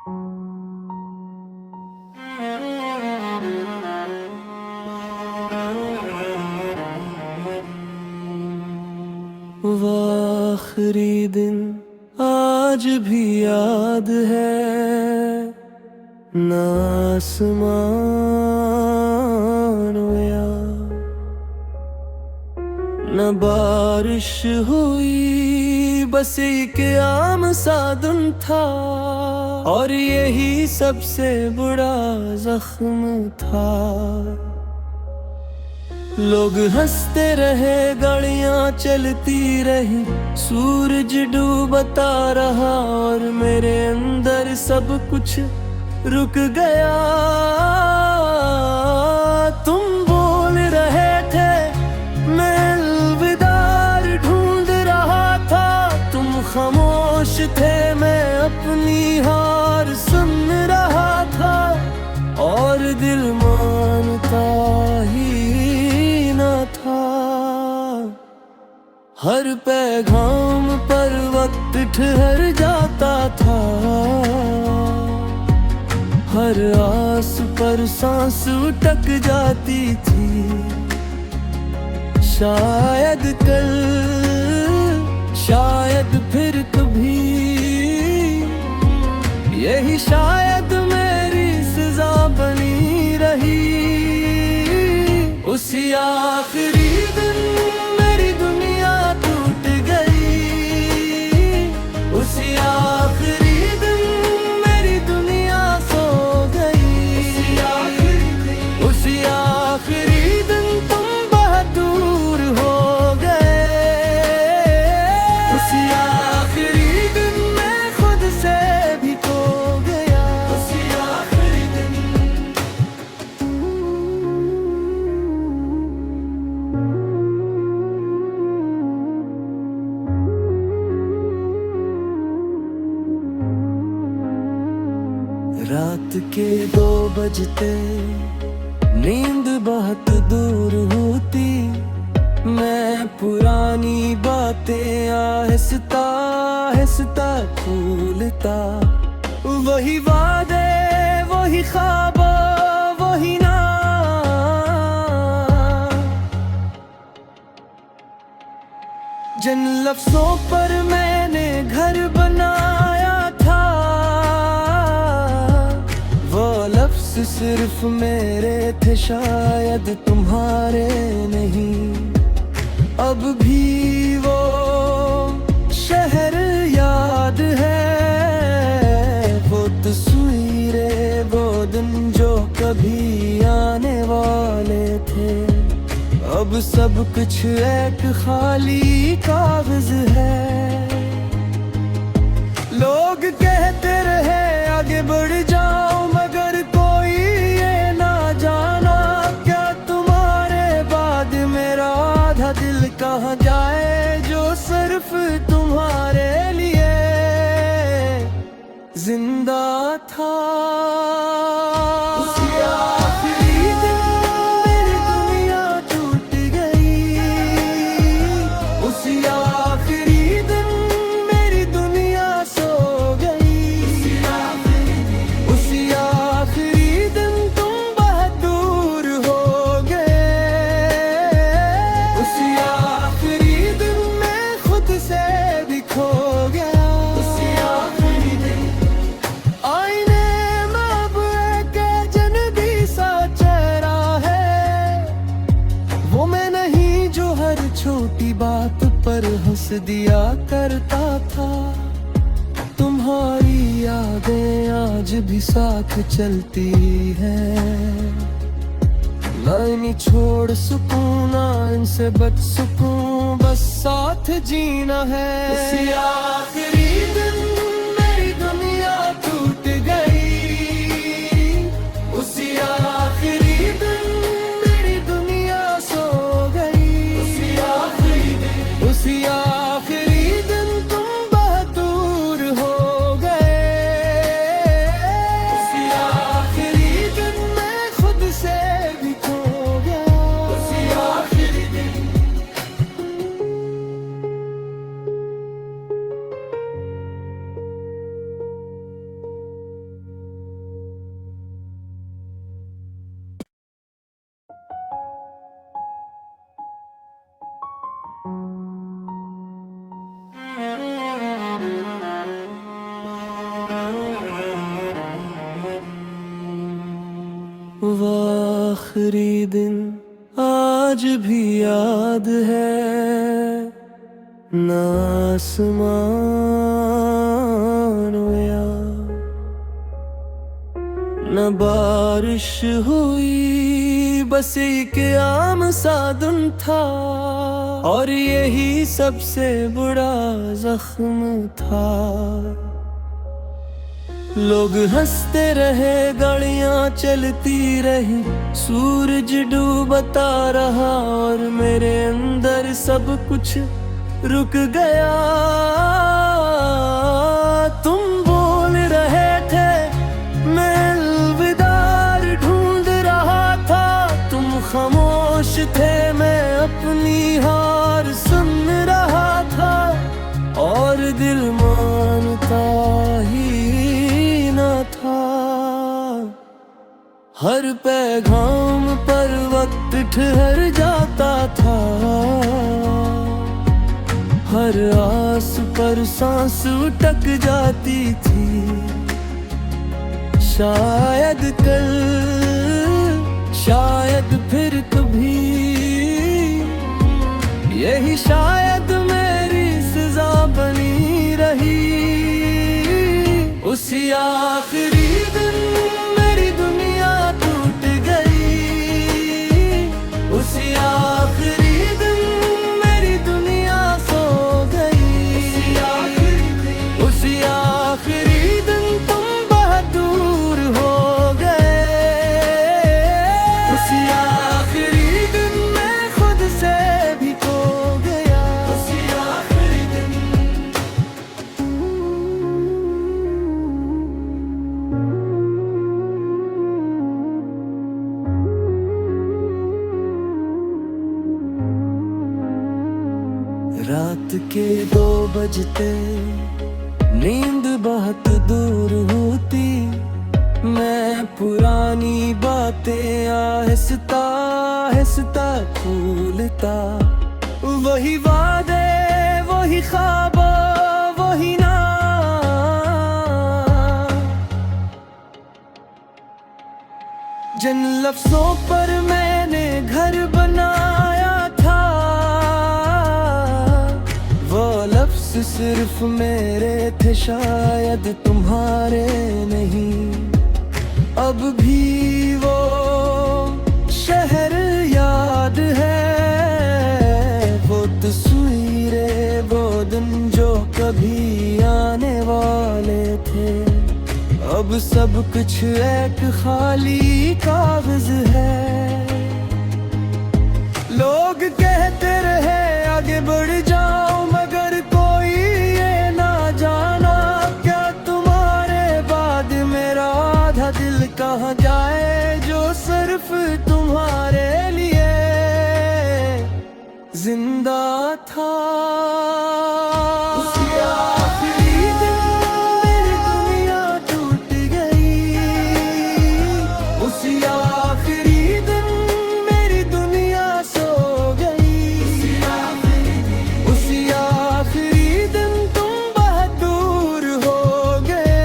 वो आखिरी दिन आज भी याद है, ना आसमान रोया, न बारिश हुई, बस एक आम सा दिन था, और यही सबसे बड़ा जख्म था। लोग हंसते रहे, गाड़ियां चलती रही, सूरज डूबता रहा, और मेरे अंदर सब कुछ रुक गया। तुम बोल रहे थे, मैं अलविदा ढूंढ रहा था, तुम खामोश थे, मैं अपनी हार सुन रहा था, और दिल मानता ही था। हर पैगाम पर वक्त ठहर जाता था, हर आस पर सांस अटक जाती थी। शायद कल, शायद फिर कभी, यही शायद मेरी सजा बनी रही। उसी आखिरी दिन मेरी दुनिया टूट गई, उसी आखिरी दिन मेरी दुनिया सो गई। उसी आखिरी दिन तुम बहुत दूर हो गए, उसी आखिरी दिन मैं खुद से भी खो गया। उसी आखिरी दिन रात के 2 बजते, नींद बहुत दूर होती, मैं पुरानी बातें आहिस्ता आहिस्ता भूलता। वही वादे, वही ख्वाब, वही नाम, जिन लफ्जों पर मैंने घर बनाया था, वो लफ्ज सिर्फ मेरे थे, शायद तुम्हारे नहीं। अब भी वो शहर याद है, वो तस्वीरें, वो दिन जो कभी आने वाले थे। अब सब कुछ एक खाली कागज है। लोग कहते रहे आगे बढ़ जाओ, मगर कोई ये ना जाना, क्या तुम्हारे बाद मेरा आधा दिल कहाँ जाए, जो सिर्फ तुम्हारे लिए जिंदा था। उसी आखिरी दिन मेरी दुनिया टूट गई, उसी आखिरी दिन मेरी दुनिया सो गई। उसी आखिरी दिन तुम बहुत दूर हो गए, उसी आखिरी दिन मैं खुद से भी खो गया। उसी आखिरी दिन आईने में अब एक अजनबी सा चेहरा है, वो मैं नहीं जो हर छोटी बात पर हंस दिया करता था। तुम्हारी यादें आज भी साथ चलती हैं, ना इन्हीं छोड़ सकूं, ना इनसे बच सकूं, बस साथ जीना है। उसी आखिरी दिन मेरी दुनिया टूट गई, उसी आखिरी दिन मेरी दुनिया सो गई। उसी आखिरी दिन, उसी आखिरी दिन तुम बहुत दूर हो गए, उसी आखिरी दिन मैं खुद से भी खो गया। उसी आखिरी दिन आखिरी दिन आज भी याद है, ना आसमान या न बारिश हुई, बस एक आम सा दिन था और यही सबसे बड़ा जख्म था। लोग हंसते रहे, गाड़ियां चलती रही, सूरज डूबता रहा और मेरे अंदर सब कुछ रुक गया। तुम बोल रहे थे, मैं अलविदार ढूंढ रहा था, तुम खामोश थे, मैं अपनी हार सुन रहा था और दिल मानता ही था। हर पैगाम पर वक्त ठहर जाता था, हर आस पर सांस अटक जाती थी। शायद कल, शायद फिर कभी, यही शायद मेरी सजा बनी रही। उसी आखिरी दिन मेरी दुनिया टूट गई, उसी आखिरी दिन मेरी दुनिया सो गई। उसी आखिरी दिन तुम बहुत दूर हो गए, उसी आखिरी दिन मैं खुद से भी खो गया। उसी आखिरी दिन रात के 2 बजते, नींद बहुत दूर होती, मैं पुरानी बातें आहिस्ता आहिस्ता भूलता। वही वादे, वही ख्वाब, वही नाम, जिन लफ्जों पर मैंने घर बनाया था, वो लफ्ज सिर्फ मेरे थे, शायद तुम्हारे नहीं। अब भी वो शहर याद है, वो तस्वीरें, वो दिन जो कभी आने वाले थे। अब सब कुछ एक खाली कागज है। लोग कहते रहे आगे बढ़ जाओ, मगर कोई ये ना जाना, क्या तुम्हारे बाद मेरा आधा दिल कहाँ जाए, जो सिर्फ तुम्हारे लिए जिंदा था। उसी आखिरी दिन मेरी दुनिया टूट गई, उसी आखिरी दिन मेरी दुनिया सो गई। उसी आखिरी दिन तुम बहुत दूर हो गए,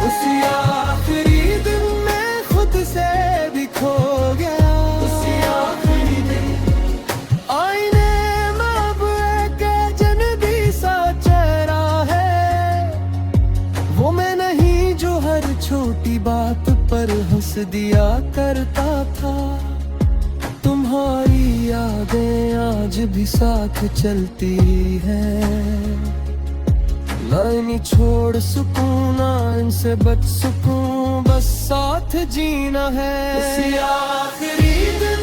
उसी आखिरी दिन मैं खुद से भी खो गया। उसी आखिरी दिन आईने में अब एक अजनबी सा चेहरा है, वो मैं नहीं जो हर छोटी बात पर हंस दिया करता था। तुम्हारी यादें आज भी साथ चलती हैं, ना इन्हीं छोड़ सकूं, ना इनसे बच सकूं, बस साथ जीना है। उसी आखिरी दिन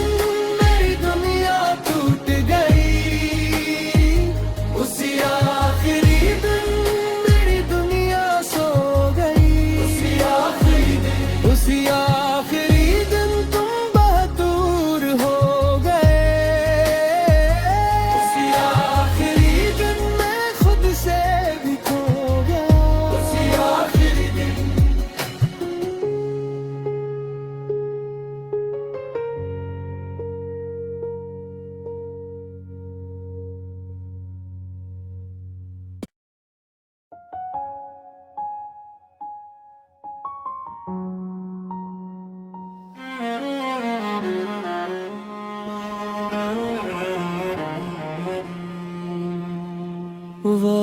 मेरी दुनिया टूट गई, उसी आखिरी दिन मेरी दुनिया सो गई। उसी आखिरी दिन, उसी आखिरी दिन तुम बहुत दूर हो गए, उसी आखिरी दिन मैं खुद से भी खो गया। उसी आखिरी दिन वो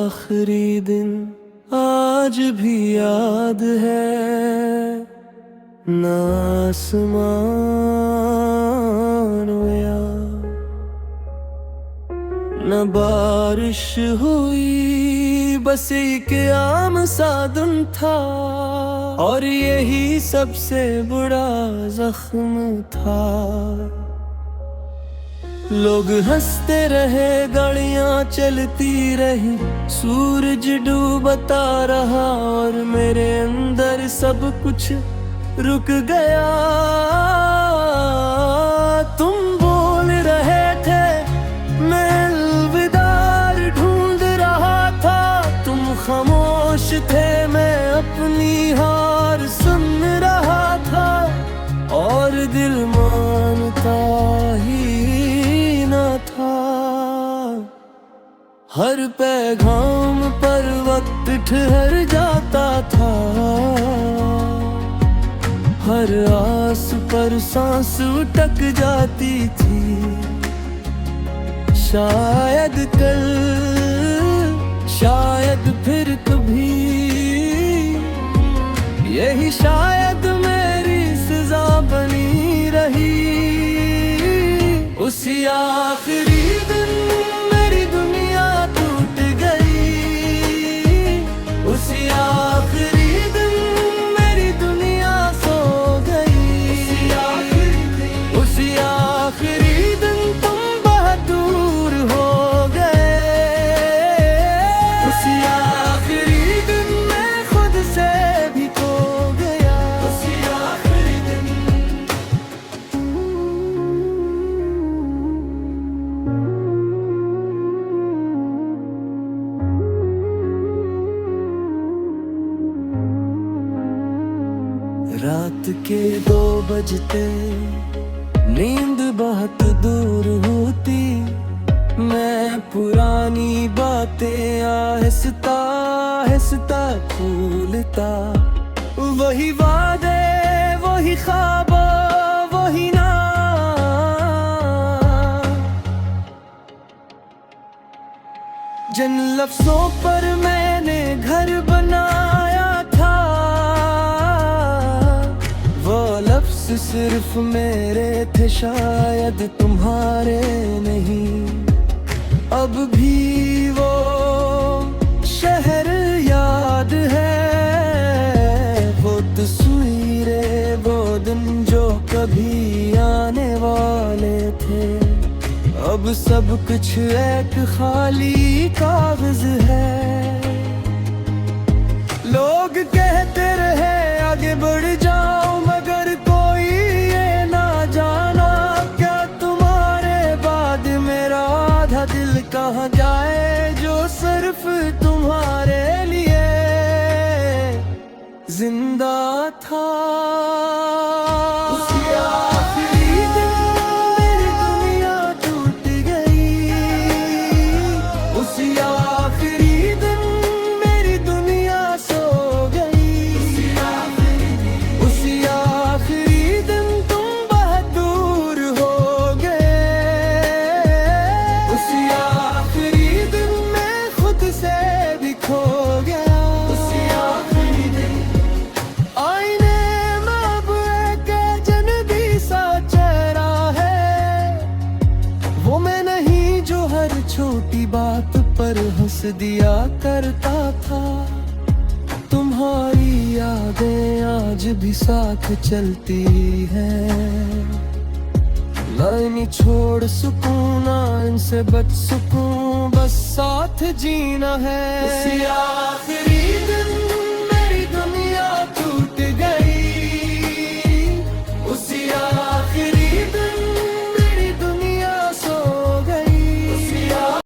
आखिरी दिन आज भी याद है, ना आसमान हुआ न बारिश हुई, बस एक आम सा दिन था और यही सबसे बड़ा जख्म था। लोग हंसते रहे, गाड़ियां चलती रही, सूरज डूबता रहा और मेरे अंदर सब कुछ रुक गया। तुम बोल रहे थे, मैं अलविदार ढूंढ रहा था, तुम खामोश थे, मैं अपनी हार सुन रहा था और दिल मानता ही था। हर पैगाम पर वक्त ठहर जाता था, हर आस पर सांस अटक जाती थी। शायद कल, शायद फिर कभी, यही शायद मेरी सजा बनी रही। उसी आखिरी दिन मेरी दुनिया टूट गई, उसी आखिरी दिन मेरी दुनिया सो गई। उसी आखिरी दिन तुम बहुत दूर हो गए, उसी आखिरी दिन मैं खुद से भी खो गया। उसी आखिरी दिन रात के 2 बजते, नींद बहुत दूर होती, मैं पुरानी बातें आहिस्ता आहिस्ता भूलता। वही वादे, वही ख्वाब, वही नाम, जिन लफ्जों पर मैंने घर बनाया था, वो लफ्ज सिर्फ मेरे थे, शायद तुम्हारे नहीं। अब भी वो शहर याद है, वो तस्वीरें, वो दिन जो कभी आने वाले थे। अब सब कुछ एक खाली कागज है। लोग कहते रहे आगे बढ़ जाओ, मगर कोई ये ना जाना, क्या तुम्हारे बाद मेरा आधा दिल कहाँ जाए, जो सिर्फ तुम्हारे लिए जिंदा था। उसी आखिरी दिन मेरी दुनिया टूट गई, उसी आखिरी दिन मेरी दुनिया सो गई। उसी आखिरी दिन तुम बहुत दूर हो गए, उसी आखिरी दिन मैं खुद से भी खो गया। उसी आखिरी दिन आईने में अब एक अजनबी सा चेहरा है, वो मैं नहीं जो हर छोटी बात पर हंस दिया करता था। तुम्हारी यादें आज भी साथ चलती हैं, ना इन्हीं छोड़ सकूं, ना इनसे बच सकूं, बस साथ जीना है। उसी आखिरी दिन